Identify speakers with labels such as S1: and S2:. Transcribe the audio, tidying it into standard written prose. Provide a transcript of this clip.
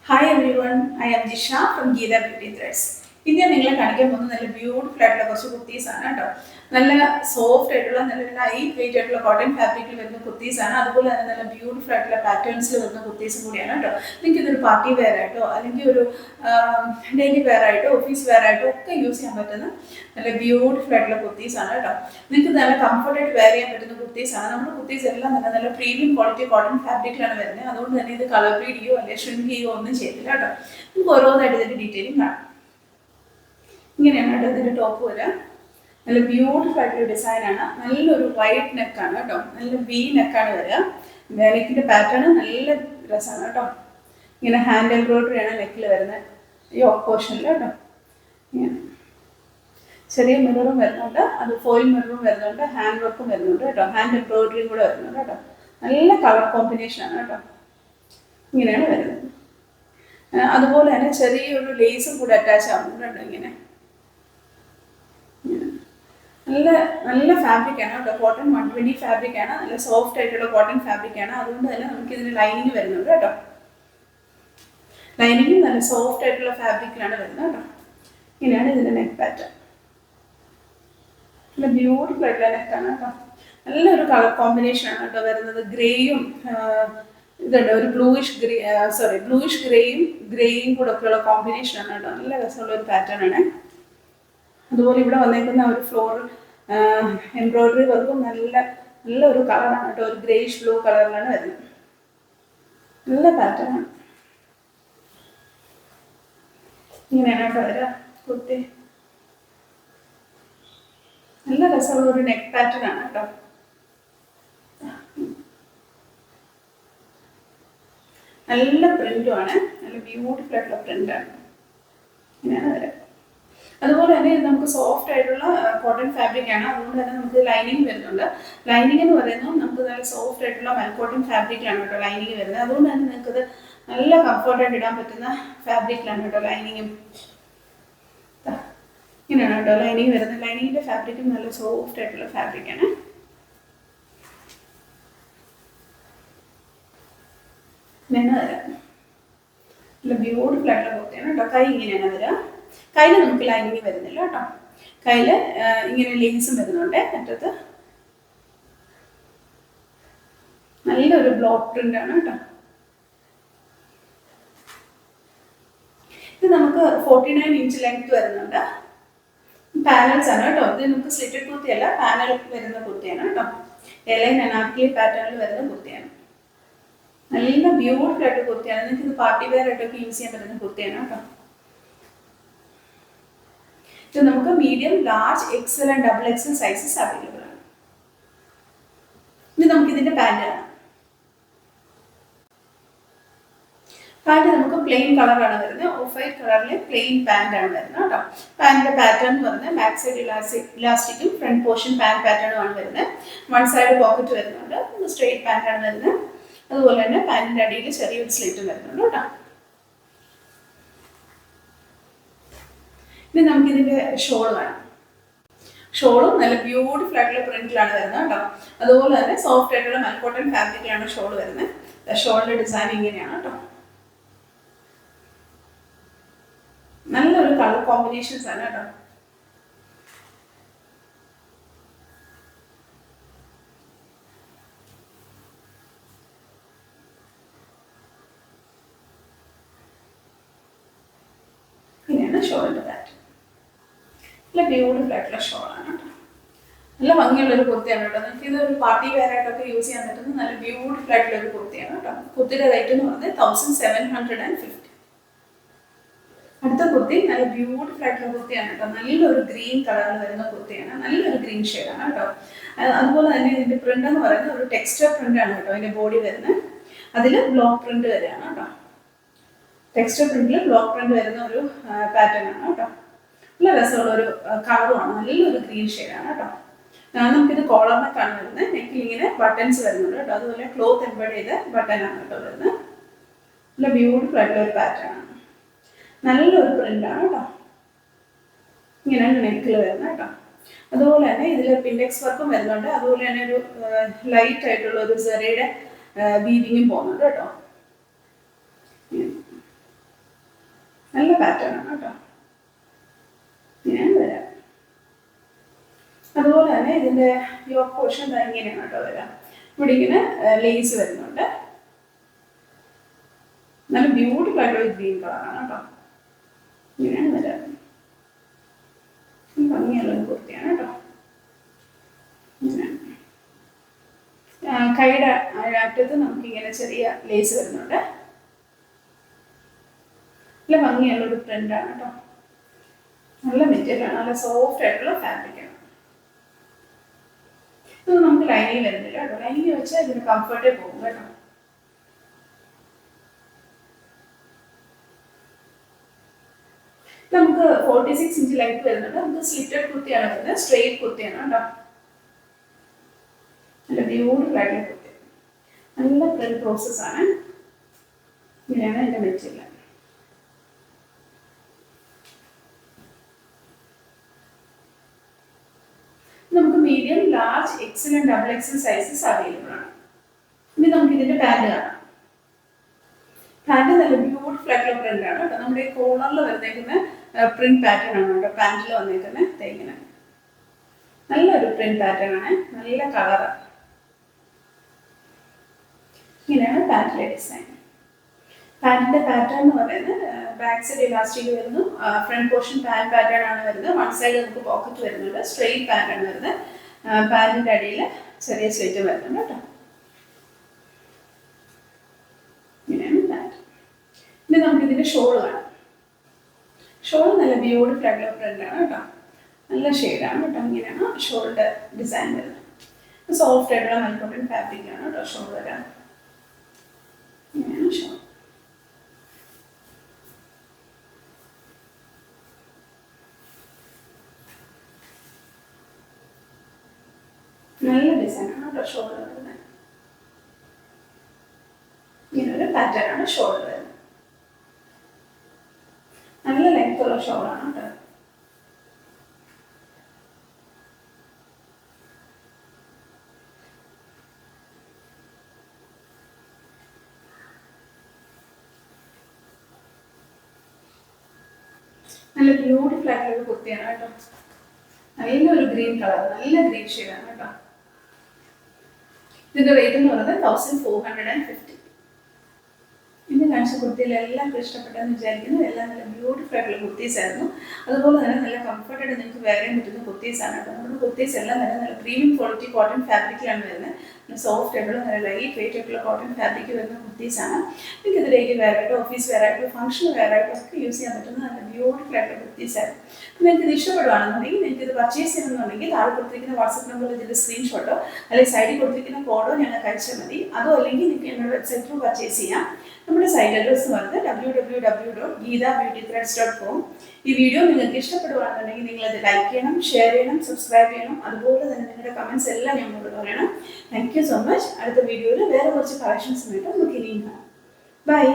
S1: Hi everyone, I am Jisha from Geetha Beauty Threads. ഇന്ന് ഞാൻ നിങ്ങളെ കാണിക്കാൻ പോകുന്നത് നല്ല ബ്യൂട്ടിഫുൾ ആയിട്ടുള്ള കുറച്ച് കുർത്തീസ് ആണ് കേട്ടോ. നല്ല സോഫ്റ്റ് ആയിട്ടുള്ള നല്ല ലൈറ്റ് വെയിറ്റ് ആയിട്ടുള്ള കോട്ടൺ ഫാബ്രിക്കിൽ വരുന്ന കുർത്തീസ് ആണ്. അതുപോലെ തന്നെ നല്ല ബ്യൂട്ടിഫുൾ ആയിട്ടുള്ള പാറ്റേൺസിൽ വരുന്ന കുർത്തീസും കൂടിയാണ് കേട്ടോ. നിങ്ങൾക്ക് ഇതൊരു പാർട്ടി വെയർ ആയിട്ടോ അല്ലെങ്കിൽ ഒരു ഡെയിലി വെയർ ആയിട്ടോ ഓഫീസ് വെയർ ആയിട്ടോ ഒക്കെ യൂസ് ചെയ്യാൻ പറ്റുന്ന നല്ല ബ്യൂട്ടിഫുൾ ആയിട്ടുള്ള കുർത്തീസ് ആണ് കേട്ടോ. നിങ്ങൾക്ക് നല്ല കംഫർട്ടായിട്ട് വെയർ ചെയ്യാൻ പറ്റുന്ന കുർത്തീസ് ആണ്. നമ്മുടെ കുർത്തീസ് എല്ലാം തന്നെ നല്ല പ്രീമിയം ക്വാളിറ്റി കോട്ടൺ ഫാബ്രിക്കിലാണ് വരുന്നത്. അതുകൊണ്ട് തന്നെ ഇത് കളർ ബ്രീഡ് ചെയ്യോ അല്ലെങ്കിൽ ഷ്രിങ്ക് ചെയ്യോ ഒന്നും ചെയ്തില്ല കേട്ടോ. നമുക്ക് ഓരോന്നായിട്ട് ഇതിന്റെ ഡീറ്റെയിലും കാണാം. ഇങ്ങനെയാണ് കേട്ടോ ഇതിന്റെ ടോപ്പ് വരിക. നല്ല ബ്യൂട്ടിഫുൾ ആയിട്ടുള്ള ഡിസൈനാണ്. നല്ലൊരു വൈറ്റ് നെക്കാണ് കേട്ടോ. നല്ല വി നെക്കാണ് വരിക. നെക്കിന്റെ പാറ്റേൺ നല്ല രസമാണ് കേട്ടോ. ഇങ്ങനെ ഹാൻഡ് എംബ്രോയിഡറി ആണ് നെക്കിൽ വരുന്നത് യോക്ക് പോർഷനിൽ കേട്ടോ. ഇങ്ങനെ ചെറിയ മിററും വരുന്നുണ്ട്, അത് ഫോയിൽ മിററും വരുന്നുണ്ട്, ഹാൻഡ് വർക്കും വരുന്നുണ്ട് കേട്ടോ. ഹാൻഡ് എംബ്രോയിഡറിയും കൂടെ വരുന്നുണ്ട് കേട്ടോ. നല്ല കളർ കോമ്പിനേഷനാണ് കേട്ടോ. ഇങ്ങനെയാണ് വരുന്നത്. അതുപോലെ തന്നെ ചെറിയൊരു ലേസും കൂടെ അറ്റാച്ച് ആവുന്നുണ്ട് ഇങ്ങനെ. നല്ല നല്ല ഫാബ്രിക്കാണ് കേട്ടോ. കോട്ടൺ 120 ഫാബ്രിക്കാണ്. നല്ല സോഫ്റ്റ് ആയിട്ടുള്ള കോട്ടൺ ഫാബ്രിക്കാണ്. അതുകൊണ്ട് തന്നെ നമുക്ക് ഇതിന് ലൈനിങ് വരുന്നുണ്ട് കേട്ടോ. ലൈനിങ് നല്ല സോഫ്റ്റ് ആയിട്ടുള്ള ഫാബ്രിക്കിലാണ് വരുന്നത് കേട്ടോ. ഇങ്ങനെയാണ് ഇതിന്റെ നെക്ക് പാറ്റേൺ. നല്ല ബ്യൂട്ടിഫുൾ ആയിട്ടുള്ള നെക്കാണ് കേട്ടോ. നല്ലൊരു കളർ കോമ്പിനേഷൻ ആണ് കേട്ടോ വരുന്നത്. ഗ്രേയും ഇതുണ്ട് ഒരു ബ്ലൂയിഷ് ഗ്രേയും കൂടെ ഒക്കെയുള്ള കോമ്പിനേഷൻ ആണ് കേട്ടോ. നല്ല രസമുള്ള ഒരു പാറ്റേൺ ആണ്. അതുപോലെ ഇവിടെ വന്നേക്കുന്ന ഒരു ഫ്ലോറൽ എംബ്രോയിഡറി വർക്കും നല്ലൊരു കളറാണ് കേട്ടോ. ഒരു ഗ്രേയിഷ് ബ്ലൂ കളറിലാണ് വരുന്നത്. നല്ല പാറ്റേൺ ആണ്. ഇങ്ങനെയാണ് കേട്ടോ വരിക കുർത്തി. നല്ല രസമുള്ള ഒരു നെക്ക് പാറ്റേൺ ആണ് കേട്ടോ. നല്ല പ്രിന്റും ആണ്. നല്ല ബ്യൂട്ടിഫുൾ ആയിട്ടുള്ള പ്രിന്റാണ്. ഇങ്ങനെയാണ് വരിക. അതുപോലെ തന്നെ നമുക്ക് സോഫ്റ്റ് ആയിട്ടുള്ള കോട്ടൺ ഫാബ്രിക് ആണ്. അതുകൊണ്ട് തന്നെ നമുക്ക് ലൈനിങ് വരുന്നുണ്ട്. ലൈനിങ് എന്ന് പറയുന്നത് നമുക്ക് നല്ല സോഫ്റ്റ് ആയിട്ടുള്ള കോട്ടൺ ഫാബ്രിക്കിലാണ് കേട്ടോ ലൈനിങ് വരുന്നത്. അതുകൊണ്ട് തന്നെ നിങ്ങൾക്കത് നല്ല കംഫർട്ടായിട്ട് ഇടാൻ പറ്റുന്ന ഫാബ്രിക്കിലാണ് കേട്ടോ ലൈനിങ്ങും. ഇങ്ങനെയാണ് കേട്ടോ ലൈനിങ് വരുന്നത്. ലൈനിങ്ങിന്റെ ഫാബ്രിക്കും നല്ല സോഫ്റ്റ് ആയിട്ടുള്ള ഫാബ്രിക്കാണ്. ഇങ്ങനെ വരാം. നല്ല ബ്യൂട്ടിഫുൾ ആയിട്ടുള്ള കുർത്തിയാണ് കേട്ടോ. കൈ ഇങ്ങനെയാണ് വരിക. കയ്യിൽ നമുക്ക് ലൈനിങ് വരുന്നില്ല കേട്ടോ. കയ്യിൽ ഇങ്ങനെ ലേസും വരുന്നുണ്ട്. അറ്റത്ത് നല്ലൊരു ബ്ലോക്ക് പ്രിന്റ് ആണ് കേട്ടോ. ഇത് നമുക്ക് 49 ഇഞ്ച് ലെങ്ത് വരുന്നുണ്ട്. പാനൽസ് ആണ് കേട്ടോ. ഇത് നമുക്ക് സ്ലിറ്റഡ് കുർത്തിയല്ല, പാനൽ വരുന്ന കുർത്തിയാണ് കേട്ടോ. എലൈൻ അനാർക്കലി പാറ്റേണിൽ വരുന്ന കുർത്തിയാണ്. നല്ല ബ്യൂട്ടിഫുൾ ആയിട്ട് കുർത്തിയാണ്. നിങ്ങൾക്ക് ഇത് പാർട്ടി വെയർ ആയിട്ടൊക്കെ യൂസ് ചെയ്യാൻ പറ്റുന്ന കുർത്തിയാണ് കേട്ടോ. ഇത് നമുക്ക് medium, large, Excel and double XL sizes available ആണ്. ഇനി നമുക്ക് ഇതിന്റെ പാന്റ് ആണ്. പാന്റ് നമുക്ക് പ്ലെയിൻ കളറാണ് വരുന്നത്. ഓഫ് വൈറ്റ് കളറിലെ പ്ലെയിൻ പാന്റ് ആണ് വരുന്നത് കേട്ടോ. പാന്റിന്റെ പാറ്റേൺ എന്ന് പറഞ്ഞാൽ ബാക്ക് സൈഡ് ഇലാസ്റ്റിക്കും ഫ്രണ്ട് പോർഷൻ പാന്റ് പാറ്റേണും ആണ് വരുന്നത്. വൺ സൈഡ് പോക്കറ്റ് വരുന്നുണ്ട്. സ്ട്രെയിറ്റ് പാന്റ് ആണ് വരുന്നത്. അതുപോലെ തന്നെ പാന്റിന്റെ അടിയിൽ ചെറിയൊരു സ്ലിറ്റും വരുന്നുണ്ട് കേട്ടോ. ഇനി നമുക്ക് ഇതിന്റെ ഷോൾ വേണം. ഷോളും നല്ല ബ്യൂട്ടിഫുൾ ആയിട്ടുള്ള പ്രിന്റിലാണ് വരുന്നത് കേട്ടോ. അതുപോലെ തന്നെ സോഫ്റ്റ് ആയിട്ടുള്ള മൽക്കോട്ടൺ ഫാബ്രിക്കിലാണ് ഷോൾ വരുന്നത്. ഷോളിന്റെ ഡിസൈൻ ഇങ്ങനെയാണ് കേട്ടോ. നല്ലൊരു കളർ കോമ്പിനേഷൻസ് ആണ് കേട്ടോ. ഇങ്ങനെയാണ് ഷോളിന്റെ പാറ്റേൺ. നല്ല ബ്യൂട്ടിഫുൾ ആയിട്ടുള്ള ഷോളാണ് കേട്ടോ. നല്ല ഭംഗിയുള്ള ഒരു കുർത്തിയാണ് കേട്ടോ. നിങ്ങൾക്ക് ഇതൊരു പാർട്ടി വെയർ ആയിട്ടൊക്കെ യൂസ് ചെയ്യാൻ പറ്റുന്ന നല്ല ബ്യൂട്ടിഫുൾ ആയിട്ടുള്ള ഒരു കുർത്തിയാണ് കേട്ടോ. കുർത്തിയുടെ റേറ്റ് എന്ന് പറഞ്ഞത് 1750. അടുത്ത കുർത്തി നല്ല ബ്യൂട്ടിഫുൾ ആയിട്ടുള്ള കുർത്തിയാണ് കേട്ടോ. നല്ലൊരു ഗ്രീൻ കളറിൽ വരുന്ന കുർത്തിയാണ്. നല്ലൊരു ഗ്രീൻ ഷെയ്ഡാണ് കേട്ടോ. അതുപോലെ തന്നെ ഇതിന്റെ പ്രിന്റ് എന്ന് പറയുന്നത് ഒരു ടെക്സ്ചർ പ്രിന്റ് ആണ് കേട്ടോ. അതിന്റെ ബോഡി വരുന്നത് അതിൽ ബ്ലോക്ക് പ്രിന്റ് വരെയാണ് കേട്ടോ. ടെക്സ്ചർ പ്രിന്റിൽ ബ്ലോക്ക് പ്രിന്റ് വരുന്ന ഒരു പാറ്റേൺ ആണ് കേട്ടോ. നല്ല രസമുള്ള ഒരു കളറുമാണ്. നല്ലൊരു ഗ്രീൻ ഷെയ്ഡാണ് കേട്ടോ. നമുക്കിത് കോളർ നെക്കാണ് വരുന്നത്. നെക്കിൽ ഇങ്ങനെ ബട്ടൺസ് വരുന്നുണ്ട് കേട്ടോ. അതുപോലെ ക്ലോത്ത് എംബ്രോയിഡറി ചെയ്ത ബട്ടൺ ആണ് കേട്ടോ വരുന്നത്. നല്ല ബ്യൂട്ടിഫുൾ ആയിട്ടുള്ള ഒരു പാറ്റേൺ ആണ്. നല്ലൊരു പ്രിന്റ് ആണ് കേട്ടോ. ഇങ്ങനെയാണ് നെക്കിൽ വരുന്നത് കേട്ടോ. അതുപോലെ തന്നെ ഇതിൽ പിൻഡെക്സ് വർക്കും വരുന്നുണ്ട്. അതുപോലെ തന്നെ ഒരു ലൈറ്റ് ആയിട്ടുള്ള ഒരു സെറയുടെ വീവിങ്ങും പോകുന്നുണ്ട് കേട്ടോ. പാറ്റേൺ ആണ് കേട്ടോ. ഇങ്ങനെ വരാം. അതുപോലെ തന്നെ ഇതിൻ്റെ യോക്ക് പോർഷൻ ഇങ്ങനെയാണ് കേട്ടോ വരാം. ഇവിടെ ഇങ്ങനെ ലേസ് വരുന്നുണ്ട്. നല്ല ബ്യൂട്ടിഫുൾ ആയിട്ടുള്ള ഗ്രീൻ കളറാണ് കേട്ടോ. ഇങ്ങനെയാണ് വരാം. ഭംഗിയുള്ള കുർത്തിയാണ് കേട്ടോ. ഇങ്ങനെ കൈയുടെ അറ്റത്ത് നമുക്കിങ്ങനെ ചെറിയ ലേസ് വരുന്നുണ്ട്. നല്ല ഭംഗിയുള്ളൊരു പ്രിൻ്റാണ് കേട്ടോ. നല്ല മെറ്റീരിയലാണ്, നല്ല സോഫ്റ്റ് ആയിട്ടുള്ള ഫാബ്രിക്കാണ്. ഇതൊന്നും നമുക്ക് ലൈനിങ് വരുന്നില്ല കേട്ടോ. ലൈനിങ് വെച്ചാൽ ഇതിന് കംഫർട്ടേ പോകും കേട്ടോ. നമുക്ക് 46 ഇഞ്ച് ലെങ്ത് വരുന്നുണ്ട്. നമുക്ക് സ്ലിറ്റഡ് കുർത്തിയാണ് വരുന്നത്, സ്ട്രെയിറ്റ് കുർത്തിയാണ് കേട്ടോ. നല്ല ബ്യൂട്ടിഫുൾ ആയിട്ടുള്ള കുർത്തി, നല്ല പ്രിന്റ് പ്രോസസ്സാണ്. ഇങ്ങനെയാണ് എൻ്റെ മെറ്റീരിയൽ. നമുക്ക് medium, large, Excel and double XL sizes available ആണ്. ഇനി നമുക്ക് ഇതിന്റെ പാന്റ് കാണാം. പാന്റ് നല്ല ബ്യൂട്ടിഫുൾ ആയിട്ടുള്ള പ്രിന്റ് ആണ് കേട്ടോ. നമ്മുടെ ഈ കോളറിൽ വരുന്നേക്കുന്ന പ്രിന്റ് പാറ്റേൺ ആണ് കേട്ടോ പാന്റിൽ വന്നേക്കുന്നത്. തേങ്ങനെ നല്ലൊരു പ്രിന്റ് പാറ്റേൺ ആണ്, നല്ല കളറ്. ഇങ്ങനെയാണ് പാന്റിലെ ഡിസൈൻ. പാന്റിന്റെ പാറ്റേൺ എന്ന് പറയുന്നത് ബാക്ക് സൈഡ് ഇലാസ്റ്റിക് വരുന്നു, ഫ്രണ്ട് പോർഷൻ പാന്റ് പാറ്റേൺ ആണ് വരുന്നത്. വൺ സൈഡ് നമുക്ക് പോക്കറ്റ് വരുന്നുണ്ട്, സ്ട്രെയിറ്റ് പാന്റ് ആണ് വരുന്നത്. പാന്റിന്റെ അടിയിൽ ചെറിയ സ്ലിറ്റ് വരുന്നുണ്ട് കേട്ടോ. ഇങ്ങനെയാണ് പാന്റ്. ഇനി നമുക്ക് ഇതിന്റെ ഷോൾ കാണാം. ഷോൾ നല്ല ബ്യൂട്ടിഫുൾ ആയിട്ടുള്ള പ്രിന്റ് ആണ് കേട്ടോ. നല്ല ഷെയ്ഡാണ് കേട്ടോ. ഇങ്ങനെയാണ് ഷോളിന്റെ ഡിസൈൻ വരുന്നത്. സോഫ്റ്റ് ആയിട്ടുള്ള മൽക്കോട്ടൺ ഫാബ്രിക് ആണ് കേട്ടോ ഷോൾ വരാൻ. ഇങ്ങനെയാണ് ഷോൾ. നല്ല ഡിസൈനാണ് കേട്ടോ ഷോൾ വരുന്നത്. ഇങ്ങനൊരു പാറ്റേൺ ആണ് ഷോൾ വരുന്നത്. നല്ല ലെങ്ത് ഉള്ള ഷോളാണ് കേട്ടോ. നല്ല ബ്യൂട്ടിഫുൾ ആയിട്ടുള്ള കുർത്തിയാണ് കേട്ടോ. നല്ലൊരു ഗ്രീൻ കളർ, നല്ല ഗ്രീൻ ഷെയ്ഡാണ് കേട്ടോ. ഇതിന്റെ റേറ്റ് എന്ന് പറയുന്നത് 1450. ഇന്ന് കാണിച്ച കുർത്തിയിൽ എല്ലാവർക്കും ഇഷ്ടപ്പെട്ടെന്ന് വിചാരിക്കുന്നു. എല്ലാം നല്ല ബ്യൂട്ടിഫുൾ ആയിട്ടുള്ള കുർത്തീസ് ആയിരുന്നു. അതുപോലെ തന്നെ നല്ല കംഫർട്ടായിട്ട് നിങ്ങൾക്ക് വെയർ ചെയ്യാൻ പറ്റുന്ന കുർത്തീസാണ് കേട്ടോ. നമ്മുടെ കുർത്തീസ് എല്ലാം തന്നെ നല്ല പ്രീമിയം ക്വാളിറ്റി കോട്ടൺ ഫാബ്രിക്കിലാണ് വരുന്നത്. നല്ല സോഫ്റ്റ് ആയിട്ടുള്ള നല്ല ലൈറ്റ് വെയിറ്റ് ആയിട്ടുള്ള കോട്ടൺ ഫാബ്രിക് വരുന്ന കുർത്തീസാണ്. നിങ്ങൾക്ക് ഇതിലേക്ക് വെയർ ആയിട്ട്, ഓഫീസ് വെയർ ആയിട്ട്, ഫംഗ്ഷൻ വെയർ ആയിട്ടൊക്കെ യൂസ് ചെയ്യാൻ പറ്റുന്ന നല്ല ബ്യൂട്ടിഫുൾ ആയിട്ടുള്ള കുർത്തീസായിരുന്നു. അപ്പോൾ നിങ്ങൾക്ക് ഇത് ഇഷ്ടപ്പെടുകയാണെന്നുണ്ടെങ്കിൽ, നിങ്ങൾക്ക് ഇത് പർച്ചേസ് ചെയ്യണമെന്നുണ്ടെങ്കിൽ താഴെ കൊടുത്തിരിക്കുന്ന വാട്സ്ആപ്പ് നമ്പറിൽ ഇതിൻ്റെ സ്ക്രീൻഷോട്ടോ അല്ലെങ്കിൽ സൈഡിൽ കൊടുത്തിരിക്കുന്ന കോഡോ ഞങ്ങൾക്ക് അയച്ചാൽ മതി. അതോ അല്ലെങ്കിൽ നിങ്ങൾക്ക് ഞങ്ങളുടെ വെബ്സൈറ്റ് ത്രൂ പർച്ചേസ് ചെയ്യാം. നമ്മുടെ സൈറ്റ് അഡ്രസ് എന്ന് പറയുന്നത് www.geethabeautythreads.com. ഈ വീഡിയോ നിങ്ങൾക്ക് ഇഷ്ടപ്പെടുകയാണെന്നുണ്ടെങ്കിൽ നിങ്ങളത് ലൈക്ക് ചെയ്യണം, ഷെയർ ചെയ്യണം, സബ്സ്ക്രൈബ് ചെയ്യണം. അതുപോലെ തന്നെ നിങ്ങളുടെ കമൻസ് എല്ലാം ഞങ്ങളോട് പറയണം. Thank you so much. അടുത്ത വീഡിയോയിൽ വേറെ കുറച്ച് കളക്ഷൻസുമായിട്ട് നമുക്ക് ഇനിയും കാണാം. ബൈ.